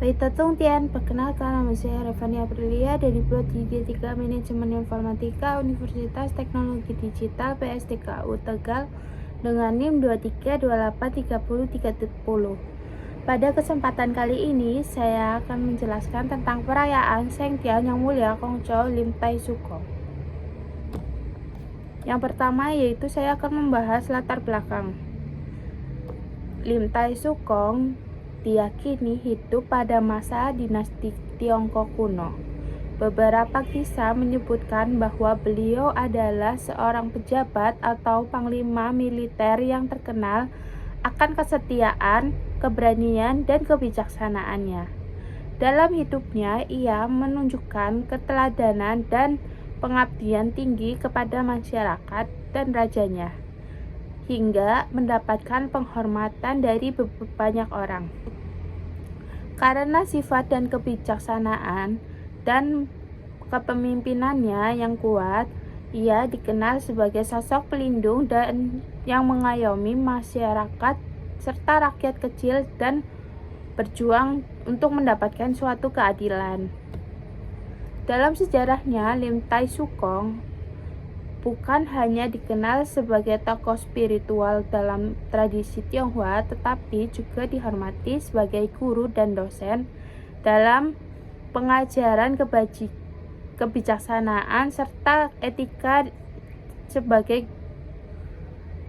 Tung Tian, perkenalkan nama saya Revani Aprilia dari Prodi D3 Manajemen Informatika Universitas Teknologi Digital PSTKU Tegal dengan NIM 23283030. Pada kesempatan kali ini, saya akan menjelaskan tentang perayaan Sengtian Yang Mulia Kongco Lim Tai Sukong. Yang pertama yaitu saya akan membahas latar belakang. Lim Tai Sukong diyakini hidup pada masa dinasti Tiongkok kuno. Beberapa kisah menyebutkan bahwa beliau adalah seorang pejabat atau panglima militer yang terkenal akan kesetiaan, keberanian, dan kebijaksanaannya. Dalam hidupnya, ia menunjukkan keteladanan dan pengabdian tinggi kepada masyarakat dan rajanya, hingga mendapatkan penghormatan dari banyak orang. Karena sifat dan kebijaksanaan dan kepemimpinannya yang kuat, ia dikenal sebagai sosok pelindung dan yang mengayomi masyarakat serta rakyat kecil dan berjuang untuk mendapatkan suatu keadilan. Dalam sejarahnya, Lim Tai Sukong bukan hanya dikenal sebagai tokoh spiritual dalam tradisi Tionghoa, tetapi juga dihormati sebagai guru dan dosen dalam pengajaran kebijaksanaan serta etika sebagai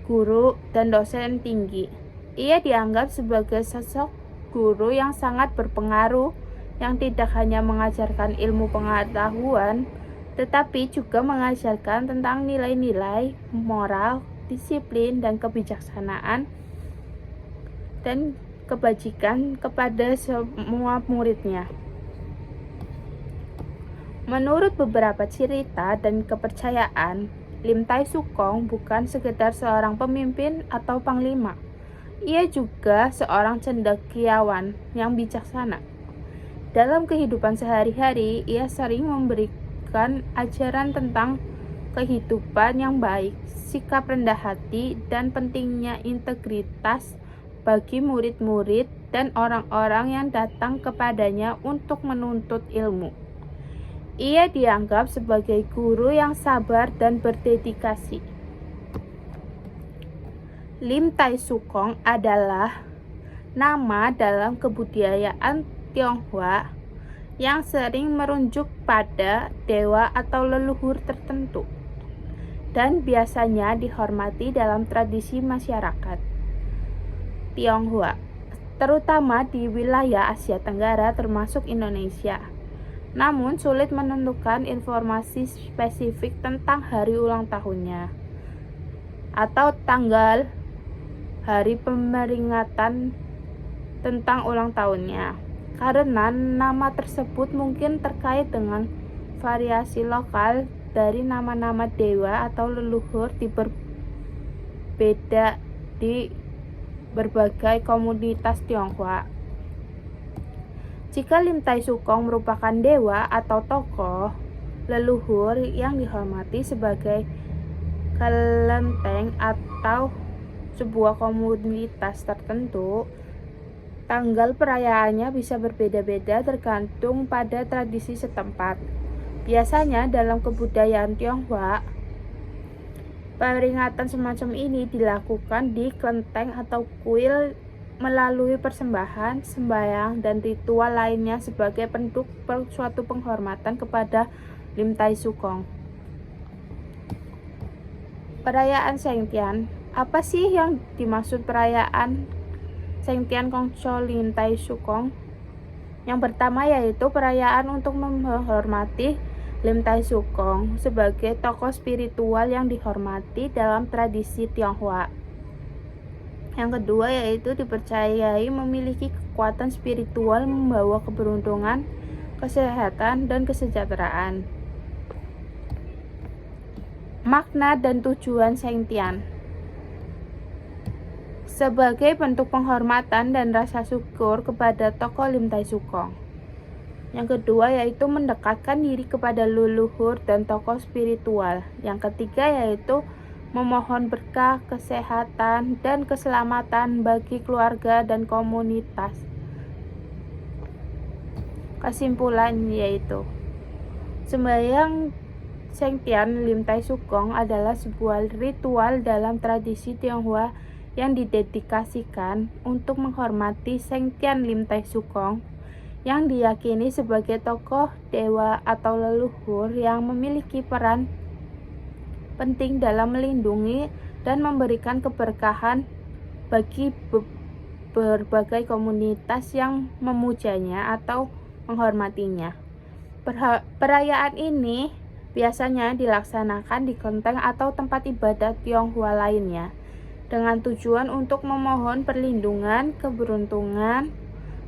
guru dan dosen tinggi. Ia dianggap sebagai sosok guru yang sangat berpengaruh, yang tidak hanya mengajarkan ilmu pengetahuan, tetapi juga mengajarkan tentang nilai-nilai moral, disiplin, dan kebijaksanaan dan kebajikan kepada semua muridnya. Menurut beberapa cerita dan kepercayaan, Lim Tai Sukong bukan sekedar seorang pemimpin atau panglima. Ia juga seorang cendekiawan yang bijaksana. Dalam kehidupan sehari-hari, ia sering memberikan ajaran tentang kehidupan yang baik, sikap rendah hati, dan pentingnya integritas bagi murid-murid dan orang-orang yang datang kepadanya untuk menuntut ilmu. Ia dianggap sebagai guru yang sabar dan berdedikasi. Lim Tai Sukong adalah nama dalam kebudayaan Tionghoa yang sering merujuk pada dewa atau leluhur tertentu dan biasanya dihormati dalam tradisi masyarakat Tionghoa, terutama di wilayah Asia Tenggara termasuk Indonesia. Namun sulit menentukan informasi spesifik tentang hari ulang tahunnya atau tanggal hari peringatan tentang ulang tahunnya, karena nama tersebut mungkin terkait dengan variasi lokal dari nama-nama dewa atau leluhur berbeda di berbagai komunitas Tionghoa. Jika Lim Tai Sukong merupakan dewa atau tokoh leluhur yang dihormati sebagai kelenteng atau sebuah komunitas tertentu, tanggal perayaannya bisa berbeda-beda tergantung pada tradisi setempat. Biasanya dalam kebudayaan Tionghoa, peringatan semacam ini dilakukan di kelenteng atau kuil melalui persembahan, sembahyang, dan ritual lainnya sebagai bentuk suatu penghormatan kepada Lim Tai Sukong. Perayaan Sengtian. Apa sih yang dimaksud perayaan Sengtian Kongco Lim Tai Sukong? Yang pertama yaitu perayaan untuk menghormati Lim Tai Sukong sebagai tokoh spiritual yang dihormati dalam tradisi Tionghoa. Yang kedua yaitu dipercayai memiliki kekuatan spiritual membawa keberuntungan, kesehatan, dan kesejahteraan. Makna dan tujuan Sengtian. Sebagai bentuk penghormatan dan rasa syukur kepada tokoh Lim Tai Sukong. Yang kedua yaitu mendekatkan diri kepada leluhur dan tokoh spiritual. Yang ketiga yaitu memohon berkah, kesehatan, dan keselamatan bagi keluarga dan komunitas. Kesimpulan yaitu sembahyang Sengtian Lim Tai Sukong adalah sebuah ritual dalam tradisi Tionghoa yang didedikasikan untuk menghormati Sengtian Lim Tai Sukong yang diyakini sebagai tokoh dewa atau leluhur yang memiliki peran penting dalam melindungi dan memberikan keberkahan bagi berbagai komunitas yang memujanya atau menghormatinya. Perayaan ini biasanya dilaksanakan di kelenteng atau tempat ibadat Tionghoa lainnya dengan tujuan untuk memohon perlindungan, keberuntungan,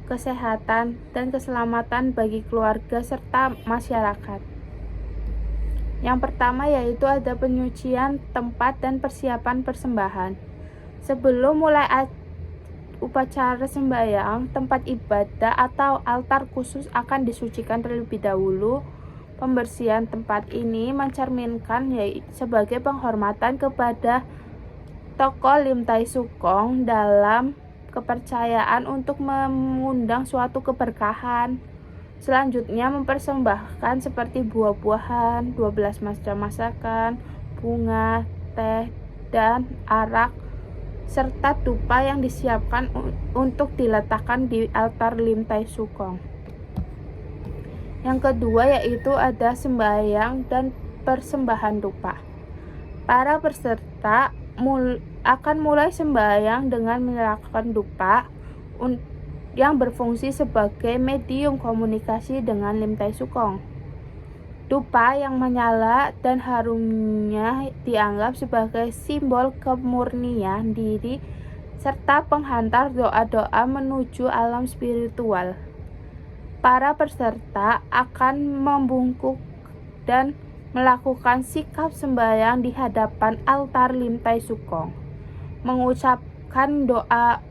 kesehatan, dan keselamatan bagi keluarga serta masyarakat. Yang pertama yaitu ada penyucian tempat dan persiapan persembahan. Sebelum mulai upacara sembahyang, tempat ibadah atau altar khusus akan disucikan terlebih dahulu. Pembersihan tempat ini mencerminkan sebagai penghormatan kepada tokoh Lim Tai Sukong dalam kepercayaan untuk mengundang suatu keberkahan. Selanjutnya mempersembahkan seperti buah-buahan, 12 macam masakan, bunga, teh, dan arak, serta dupa yang disiapkan untuk diletakkan di altar Lim Tai Sukong. Yang kedua yaitu ada sembahyang dan persembahan dupa. Para peserta akan mulai sembahyang dengan menyalakan dupa yang berfungsi sebagai medium komunikasi dengan Lim Tai Sukong. Dupa yang menyala dan harumnya dianggap sebagai simbol kemurnian diri serta penghantar doa-doa menuju alam spiritual. Para peserta akan membungkuk dan melakukan sikap sembahyang di hadapan altar Lim Tai Sukong, mengucapkan doa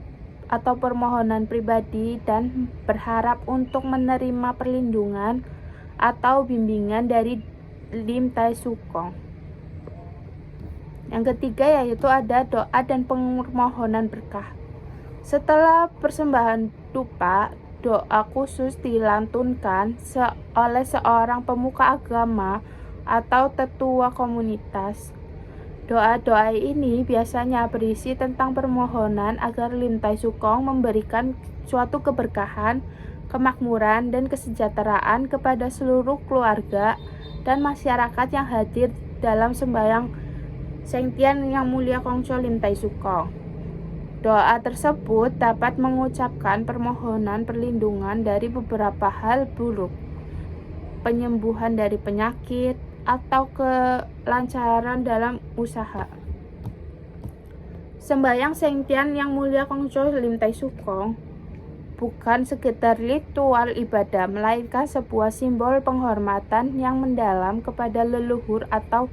atau permohonan pribadi dan berharap untuk menerima perlindungan atau bimbingan dari Lim Tai Sukong. Yang ketiga yaitu ada doa dan permohonan berkah. Setelah persembahan dupa, doa khusus dilantunkan oleh seorang pemuka agama atau tetua komunitas. Doa-doa ini biasanya berisi tentang permohonan agar Lim Tai Sukong memberikan suatu keberkahan, kemakmuran, dan kesejahteraan kepada seluruh keluarga dan masyarakat yang hadir dalam sembahyang Sengtian Yang Mulia Kongco Lim Tai Sukong. Doa tersebut dapat mengucapkan permohonan perlindungan dari beberapa hal buruk, penyembuhan dari penyakit, atau kelancaran dalam usaha. Sembahyang Sengtian Yang Mulia Kongco Lim Tai Sukong bukan sekedar ritual ibadah, melainkan sebuah simbol penghormatan yang mendalam kepada leluhur atau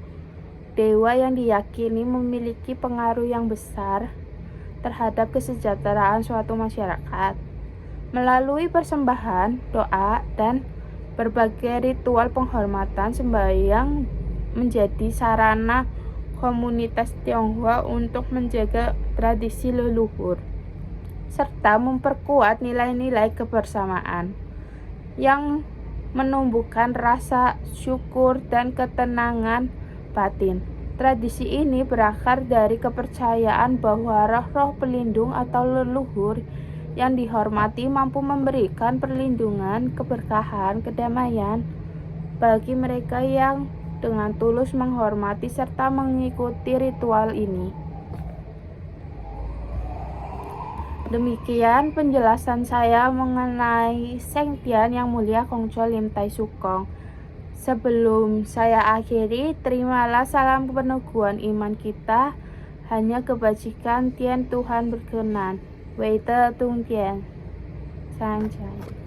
dewa yang diyakini memiliki pengaruh yang besar terhadap kesejahteraan suatu masyarakat. Melalui persembahan, doa, dan berbagai ritual penghormatan, sembahyang menjadi sarana komunitas Tionghoa untuk menjaga tradisi leluhur serta memperkuat nilai-nilai kebersamaan yang menumbuhkan rasa syukur dan ketenangan batin. Tradisi ini berakar dari kepercayaan bahwa roh-roh pelindung atau leluhur yang dihormati mampu memberikan perlindungan, keberkahan, kedamaian bagi mereka yang dengan tulus menghormati serta mengikuti ritual ini. Demikian penjelasan saya mengenai Sengtian Yang Mulia Kongco Lim Tai Sukong. Sebelum saya akhiri, terimalah salam peneguhan iman kita, hanya kebajikan Tian Tuhan berkenan. Wei Te Tung Tian. Sanjay.